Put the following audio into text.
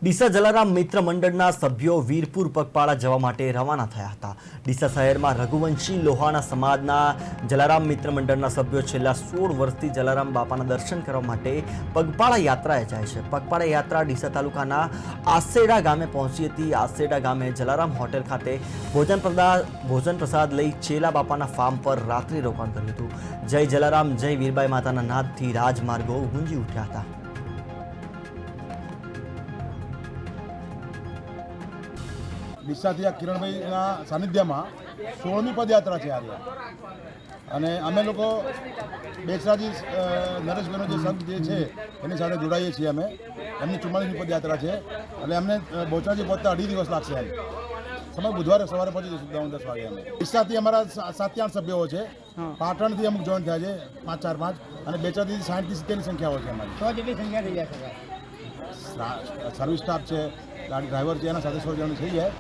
ડીસા જલારામ મિત્ર મંડળના સભ્યો વીરપુર પગપાળા જવા માટે રવાના થયા હતા। ડીસા શહેરમાં રઘુવંશી લોહાણા સમાજના જલારામ મિત્ર મંડળના સભ્યો છેલ્લા 16 વર્ષથી જલારામ બાપાના દર્શન કરવા માટે પગપાળા યાત્રાએ જાય છે। પગપાળા યાત્રા ડીસા તાલુકાના આસેડા ગામે પહોંચી હતી। આસેડા ગામે જલારામ હોટેલ ખાતે ભોજન પ્રસાદ લઈ ચેલા બાપાના ફાર્મ પર રાત્રિ રોકાણ કર્યું હતું। જય જલારામ જય વીરબાઈ માતાના નાદથી રાજમાર્ગો ગુંજી ઉઠ્યા હતા। ડીસાથી આ કિરણભાઈના સાનિધ્યમાં 16મી પદયાત્રા છે આ અને અમે લોકો બેચરાજી નરેશભાઈનો જે સંઘ જે છે એની સાથે જોડાઈએ છીએ। અમે એમની 44મી પદયાત્રા છે એટલે અમને બોચરાજી પહોંચતા 2.5 દિવસ લાગશે। એમ સમય બુધવારે સવારે પહોંચી જઈશું 10 વાગે। અમે ડીસાથી અમારા 7-8 સભ્યો છે, પાટણથી અમુક જોઈન્ટ થયા છે 5-4-5 અને બેચરાજીથી 60-70ની સંખ્યાઓ છે અમારી। 100 જેટલી સંખ્યા થઈ જાય સર્વિસ સ્ટાફ છે, ગાડી ડ્રાઈવર છે, એના સાથે 100 જણ થઈ જાય।